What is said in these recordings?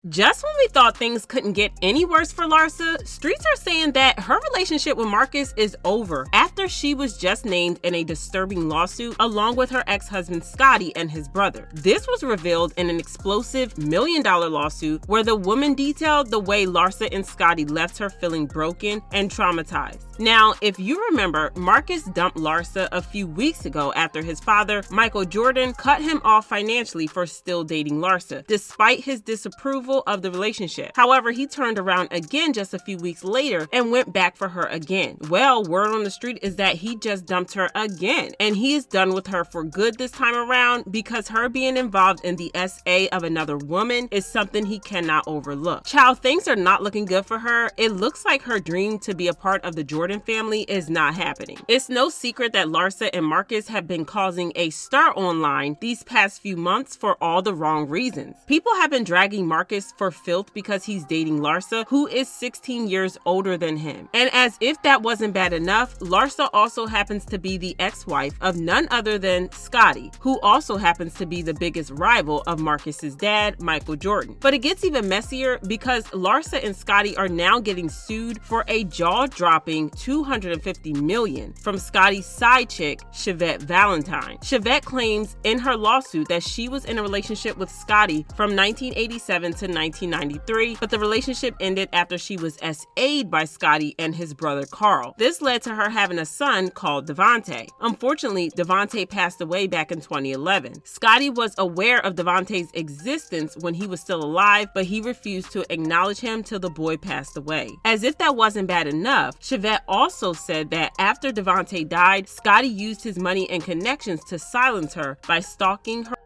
Just when we thought things couldn't get any worse for Larsa, streets are saying that her relationship with Marcus is over after she was just named in a disturbing lawsuit along with her ex-husband Scottie and his brother. This was revealed in an explosive $1 million lawsuit where the woman detailed the way Larsa and Scottie left her feeling broken and traumatized. Now, if you remember, Marcus dumped Larsa a few weeks ago after his father, Michael Jordan, cut him off financially for still dating Larsa, despite his disapproval of the relationship. However, he turned around again just a few weeks later and went back for her again. Well, word on the street is that he just dumped her again, and he is done with her for good this time around because her being involved in the SA of another woman is something he cannot overlook. Child, things are not looking good for her. It looks like her dream to be a part of the Jordan family is not happening. It's no secret that Larsa and Marcus have been causing a stir online these past few months for all the wrong reasons. People have been dragging Marcus for filth because he's dating Larsa, who is 16 years older than him. And as if that wasn't bad enough, Larsa also happens to be the ex-wife of none other than Scottie, who also happens to be the biggest rival of Marcus's dad, Michael Jordan. But it gets even messier because Larsa and Scottie are now getting sued for a jaw-dropping $250 million from Scottie's side chick, Chevette Valentine. Chevette claims in her lawsuit that she was in a relationship with Scottie from 1987 to 1993, but the relationship ended after she was SA'd by Scottie and his brother Carl. This led to her having a son called Devontae. Unfortunately, Devontae passed away back in 2011. Scottie was aware of Devontae's existence when he was still alive, but he refused to acknowledge him till the boy passed away. As if that wasn't bad enough, Chevette also said that after Devontae died, Scottie used his money and connections to silence her by stalking her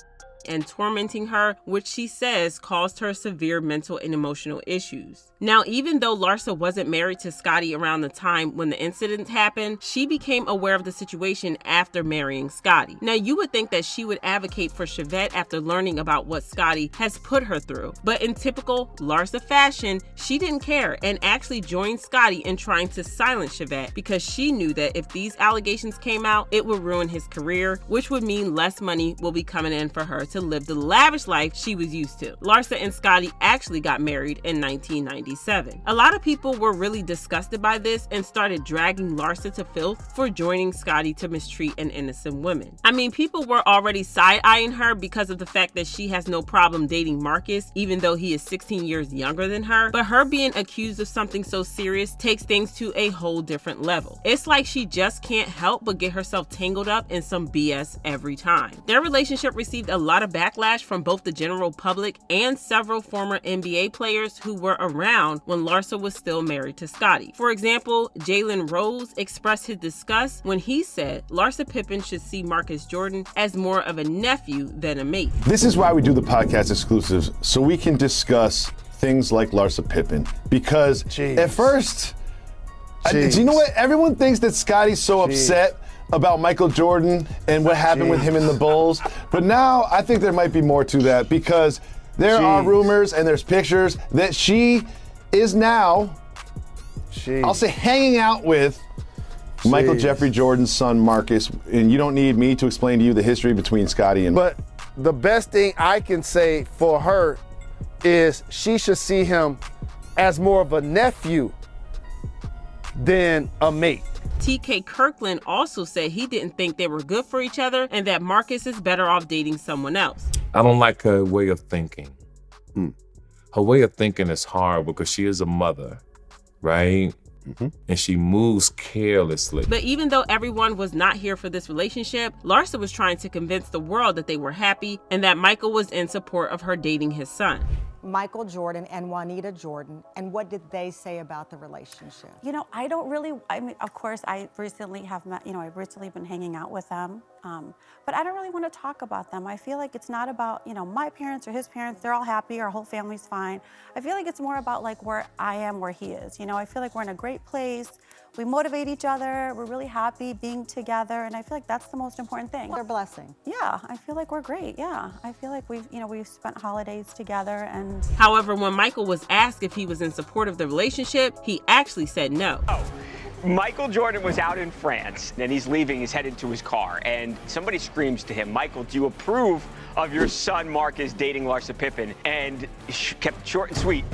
and tormenting her, which she says caused her severe mental and emotional issues. Now, even though Larsa wasn't married to Scottie around the time when the incident happened, she became aware of the situation after marrying Scottie. Now, you would think that she would advocate for Chevette after learning about what Scottie has put her through. But in typical Larsa fashion, she didn't care and actually joined Scottie in trying to silence Chevette because she knew that if these allegations came out, it would ruin his career, which would mean less money will be coming in for her to live the lavish life she was used to. Larsa and Scottie actually got married in 1997. A lot of people were really disgusted by this and started dragging Larsa to filth for joining Scottie to mistreat an innocent woman. I mean, people were already side-eyeing her because of the fact that she has no problem dating Marcus, even though he is 16 years younger than her, but her being accused of something so serious takes things to a whole different level. It's like she just can't help but get herself tangled up in some BS every time. Their relationship received a lot of backlash from both the general public and several former NBA players who were around when Larsa was still married to Scottie. For example, Jalen Rose expressed his disgust when he said Larsa Pippen should see Marcus Jordan as more of a nephew than a mate. This is why we do the podcast exclusives, so we can discuss things like Larsa Pippen. Because at first, do you know what? Everyone thinks that Scottie's so upset about Michael Jordan and what happened with him in the Bulls. But now I think there might be more to that because there are rumors and there's pictures that she is now, I'll say, hanging out with Michael Jeffrey Jordan's son, Marcus. And you don't need me to explain to you the history between Scottie and... But the best thing I can say for her is she should see him as more of a nephew than a mate. TK Kirkland also said he didn't think they were good for each other and that Marcus is better off dating someone else. I don't like her way of thinking. Her way of thinking is hard because she is a mother, right? And she moves carelessly. But even though everyone was not here for this relationship, Larsa was trying to convince the world that they were happy and that Michael was in support of her dating his son. Michael Jordan and Juanita Jordan, and what did they say about the relationship? You know, I don't really, I mean, of course, I recently have met, I've recently been hanging out with them, but I don't really want to talk about them. I feel like it's not about, my parents or his parents, they're all happy, our whole family's fine. I feel like it's more about like where I am, where he is. I feel like we're in a great place. We motivate each other. We're really happy being together, and I feel like that's the most important thing. Their blessing. Yeah, I feel like we're great. Yeah, I feel like we've spent holidays together. And however, when Michael was asked if he was in support of the relationship, he actually said no. Michael Jordan was out in France, and he's leaving, he's headed to his car, and somebody screams to him, Michael, do you approve of your son Marcus dating Larsa Pippen? And kept short and sweet.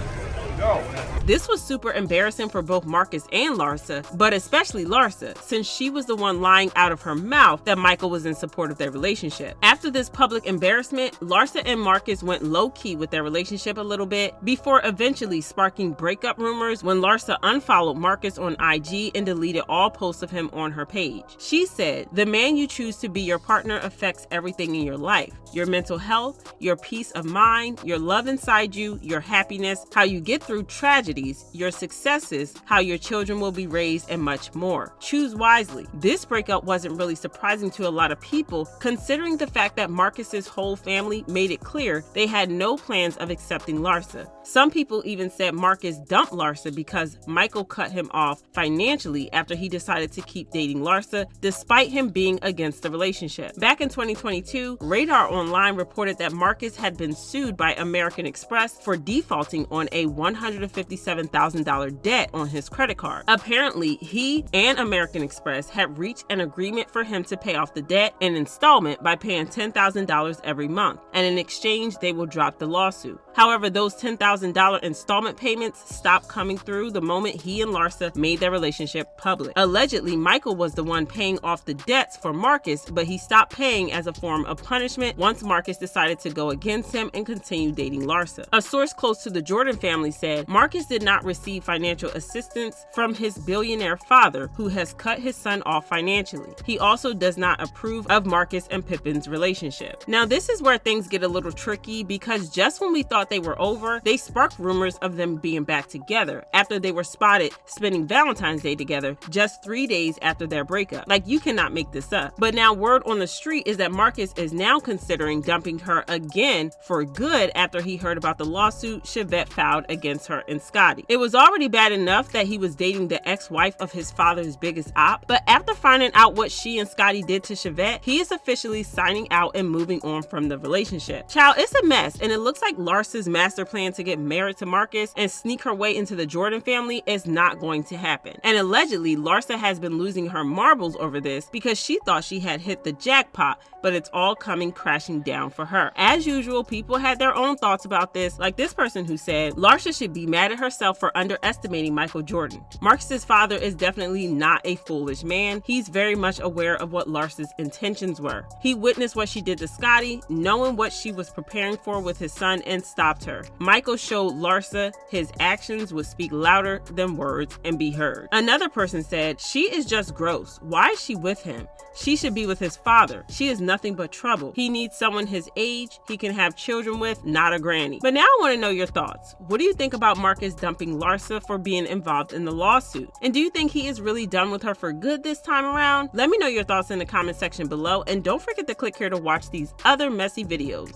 No. This was super embarrassing for both Marcus and Larsa, but especially Larsa, since she was the one lying out of her mouth that Michael was in support of their relationship. After this public embarrassment, Larsa and Marcus went low-key with their relationship a little bit, before eventually sparking breakup rumors when Larsa unfollowed Marcus on IG and deleted all posts of him on her page. She said, "The man you choose to be your partner affects everything in your life. Your mental health, your peace of mind, your love inside you, your happiness, how you get through tragedies, your successes, how your children will be raised, and much more. Choose wisely." This breakup wasn't really surprising to a lot of people, considering the fact that Marcus's whole family made it clear they had no plans of accepting Larsa. Some people even said Marcus dumped Larsa because Michael cut him off financially after he decided to keep dating Larsa, despite him being against the relationship. Back in 2022, Radar Online reported that Marcus had been sued by American Express for defaulting on a $157,000 debt on his credit card. Apparently, he and American Express had reached an agreement for him to pay off the debt in installment by paying $10,000 every month, and in exchange, they will drop the lawsuit. However, those $10,000 installment payments stopped coming through the moment he and Larsa made their relationship public. Allegedly, Michael was the one paying off the debts for Marcus, but he stopped paying as a form of punishment once Marcus decided to go against him and continue dating Larsa. A source close to the Jordan family said Marcus did not receive financial assistance from his billionaire father, who has cut his son off financially. He also does not approve of Marcus and Pippen's relationship. Now, this is where things get a little tricky, because just when we thought they were over, they sparked rumors of them being back together after they were spotted spending Valentine's Day together just 3 days after their breakup. Like, you cannot make this up. But now word on the street is that Marcus is now considering dumping her again for good after he heard about the lawsuit Chevette filed against her and Scottie. It was already bad enough that he was dating the ex-wife of his father's biggest op, but after finding out what she and Scottie did to Chevette, he is officially signing out and moving on from the relationship. Child, it's a mess, and it looks like Larsa's master plan to get married to Marcus and sneak her way into the Jordan family is not going to happen. And allegedly, Larsa has been losing her marbles over this because she thought she had hit the jackpot, but it's all coming crashing down for her. As usual, people had their own thoughts about this, like this person who said, Larsa should be mad at herself for underestimating Michael Jordan. Marcus's father is definitely not a foolish man. He's very much aware of what Larsa's intentions were. He witnessed what she did to Scottie, knowing what she was preparing for with his son, and stopped her. Michael showed Larsa his actions would speak louder than words and be heard. Another person said, she is just gross. Why is she with him? She should be with his father. She is nothing but trouble. He needs someone his age he can have children with, not a granny. But now I want to know your thoughts. What do you think about Marcus dumping Larsa for being involved in the lawsuit? And do you think he is really done with her for good this time around? Let me know your thoughts in the comment section below, and don't forget to click here to watch these other messy videos.